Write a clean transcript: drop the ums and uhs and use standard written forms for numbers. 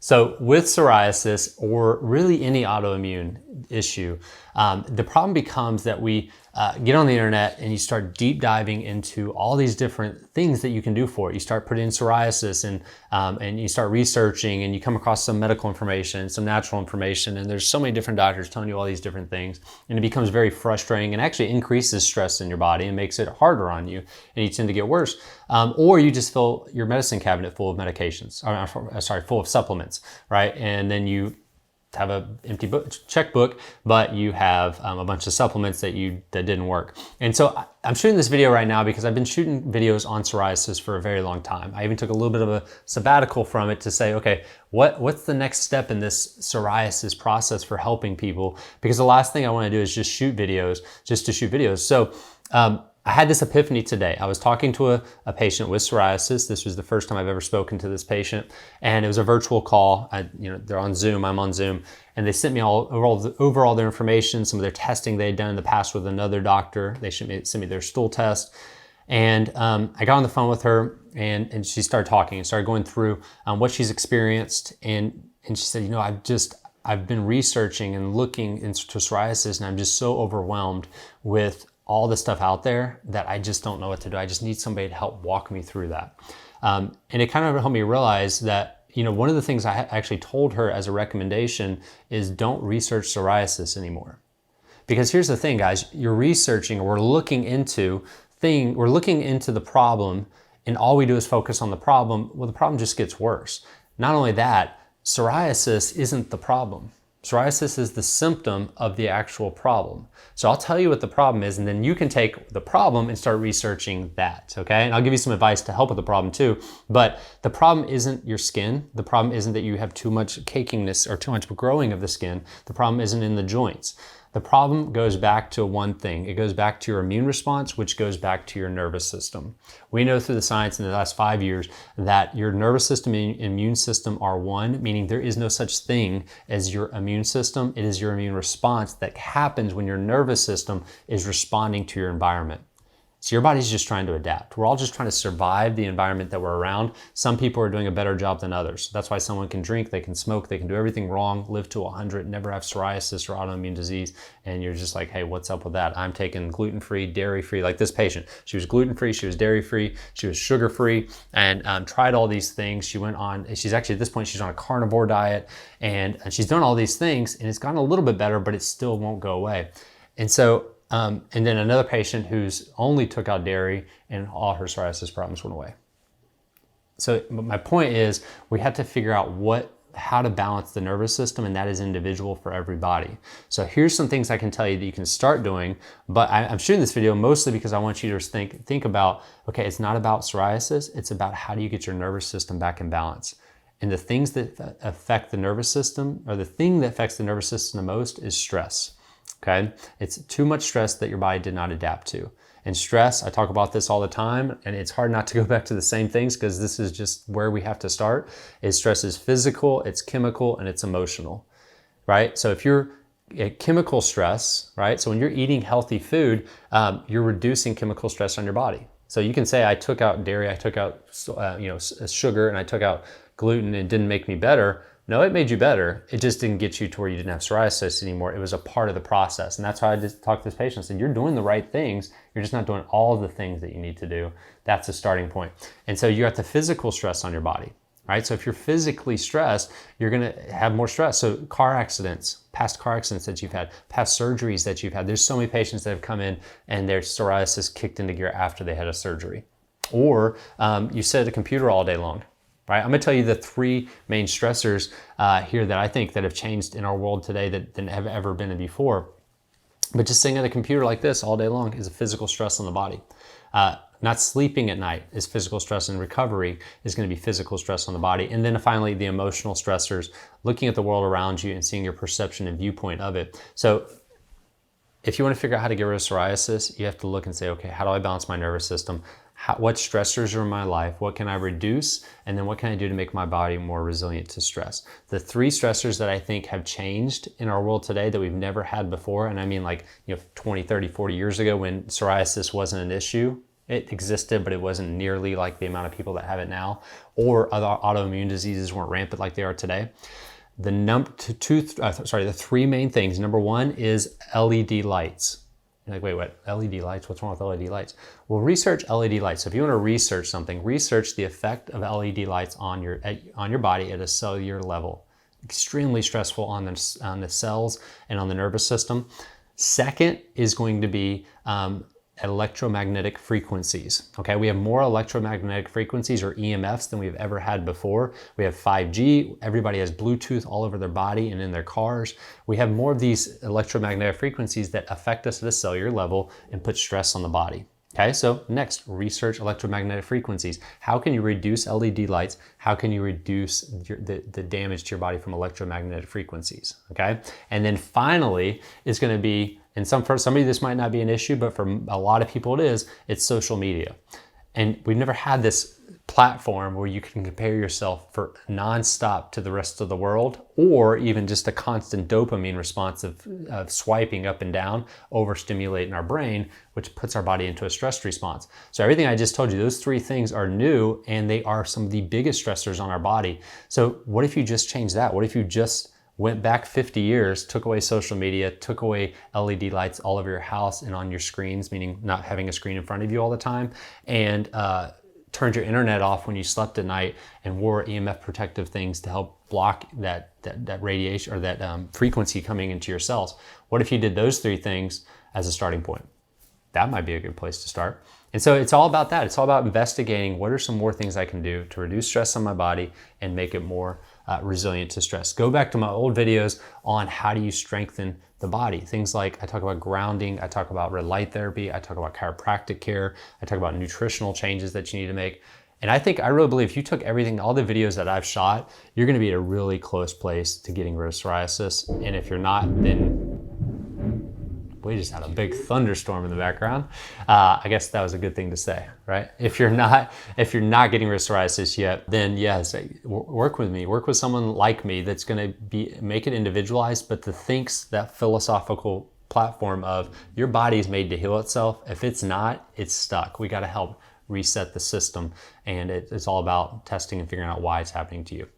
So with psoriasis or really any autoimmune issue, the problem becomes that we get on the internet and you start deep diving into all these different things that you can do for it. You start putting in psoriasis and you start researching and you come across some medical information, some natural information, and there's so many different doctors telling you all these different things, and it becomes very frustrating and actually increases stress in your body and makes it harder on you, and you tend to get worse. Or you just fill your medicine cabinet full of medications, full of supplements, right? And then you have an empty checkbook, but you have a bunch of supplements that didn't work. And so I'm shooting this video right now because I've been shooting videos on psoriasis for a very long time. I even took a little bit of a sabbatical from it to say, okay, what's the next step in this psoriasis process for helping people? Because the last thing I want to do is just shoot videos, just to shoot videos. So I had this epiphany today. I was talking to a patient with psoriasis. This was the first time I've ever spoken to this patient, and it was a virtual call. They're on Zoom, I'm on Zoom, and they sent me over all their information, some of their testing they had done in the past with another doctor. They sent me their stool test, and I got on the phone with her, and she started talking and started going through what she's experienced, and she said, I've been researching and looking into psoriasis, and I'm just so overwhelmed with all the stuff out there that I just don't know what to do. I just need somebody to help walk me through that. And it kind of helped me realize that, one of the things I actually told her as a recommendation is don't research psoriasis anymore. Because here's the thing, guys, you're researching, or we're looking into the problem, and all we do is focus on the problem. Well, the problem just gets worse. Not only that, psoriasis isn't the problem. Psoriasis is the symptom of the actual problem. So I'll tell you what the problem is, and then you can take the problem and start researching that, okay? And I'll give you some advice to help with the problem too. But the problem isn't your skin. The problem isn't that you have too much cakiness or too much growing of the skin. The problem isn't in the joints. The problem goes back to one thing. It goes back to your immune response, which goes back to your nervous system. We know through the science in the last 5 years that your nervous system and immune system are one, meaning there is no such thing as your immune system. It is your immune response that happens when your nervous system is responding to your environment. So your body's just trying to adapt. We're all just trying to survive the environment that we're around. Some people are doing a better job than others. That's why someone can drink, they can smoke, they can do everything wrong, live to 100, never have psoriasis or autoimmune disease. And you're just like, hey, what's up with that? I'm taking gluten-free, dairy-free, like this patient. She was gluten-free, she was dairy-free, she was sugar-free, and tried all these things. She's actually at this point, she's on a carnivore diet, and she's done all these things, and it's gotten a little bit better, but it still won't go away. And so, and then another patient who's only took out dairy and all her psoriasis problems went away. So my point is we have to figure out how to balance the nervous system, and that is individual for everybody. So here's some things I can tell you that you can start doing, but I'm shooting this video mostly because I want you to think about, okay, it's not about psoriasis, it's about how do you get your nervous system back in balance. And the things that affect the nervous system, or the thing that affects the nervous system the most, is stress. Okay, it's too much stress that your body did not adapt to. And stress, I talk about this all the time, and it's hard not to go back to the same things because this is just where we have to start. Stress is physical, it's chemical, and it's emotional, right? So if you're chemical stress, right? So when you're eating healthy food, you're reducing chemical stress on your body. So you can say, I took out dairy, I took out sugar, and I took out gluten, and it didn't make me better. No, it made you better. It just didn't get you to where you didn't have psoriasis anymore. It was a part of the process. And that's why I just talked to this patient and said, you're doing the right things. You're just not doing all of the things that you need to do. That's a starting point. And so you got the physical stress on your body, right? So if you're physically stressed, you're going to have more stress. So car accidents, past car accidents that you've had, past surgeries that you've had. There's so many patients that have come in and their psoriasis kicked into gear after they had a surgery. Or you sit at a computer all day long. Right? I'm going to tell you the 3 main stressors here that I think that have changed in our world today that have ever been before. But just sitting at a computer like this all day long is a physical stress on the body. Not sleeping at night is physical stress, and recovery is going to be physical stress on the body. And then finally, the emotional stressors, looking at the world around you and seeing your perception and viewpoint of it. So if you want to figure out how to get rid of psoriasis, you have to look and say, okay, how do I balance my nervous system? What stressors are in my life? What can I reduce? And then what can I do to make my body more resilient to stress? The 3 stressors that I think have changed in our world today that we've never had before, and I mean 20, 30, 40 years ago when psoriasis wasn't an issue, It existed, but it wasn't nearly like the amount of people that have it now, or other autoimmune diseases weren't rampant like they are today. The three main things. Number one is LED lights. You're like, wait, what? LED lights? What's wrong with LED lights? Well, research LED lights. So if you want to research something, research the effect of LED lights on your body at a cellular level. Extremely stressful on the cells and on the nervous system. Second is going to be electromagnetic frequencies. Okay, we have more electromagnetic frequencies, or EMFs, than we've ever had before. We have 5G. Everybody has Bluetooth all over their body and in their cars. We have more of these electromagnetic frequencies that affect us at a cellular level and put stress on the body. Okay, so next, research electromagnetic frequencies. How can you reduce LED lights? How can you reduce the damage to your body from electromagnetic frequencies? Okay, and then finally, it's going to be, and for somebody this might not be an issue, but for a lot of people it is, it's social media. And we've never had this platform where you can compare yourself for nonstop to the rest of the world, or even just a constant dopamine response of swiping up and down, overstimulating our brain, which puts our body into a stress response. So everything I just told you, those three things are new, and they are some of the biggest stressors on our body. So what if you just change that? What if you just went back 50 years, took away social media, took away LED lights all over your house and on your screens, meaning not having a screen in front of you all the time, and turned your internet off when you slept at night, and wore EMF protective things to help block that radiation, or that frequency coming into your cells? What if you did those three things as a starting point? That might be a good place to start. And so it's all about that. It's all about investigating what are some more things I can do to reduce stress on my body and make it more resilient to stress. Go back to my old videos on how do you strengthen the body. Things like, I talk about grounding, I talk about red light therapy, I talk about chiropractic care, I talk about nutritional changes that you need to make. And I really believe if you took everything, all the videos that I've shot, you're gonna be at a really close place to getting rid of psoriasis. And if you're not, then we just had a big thunderstorm in the background. I guess that was a good thing to say, right? If you're not getting rid of psoriasis yet, then yes, work with me. Work with someone like me that's gonna make it individualized, but that thinks that philosophical platform of your body is made to heal itself. If it's not, it's stuck. We gotta help reset the system, and it's all about testing and figuring out why it's happening to you.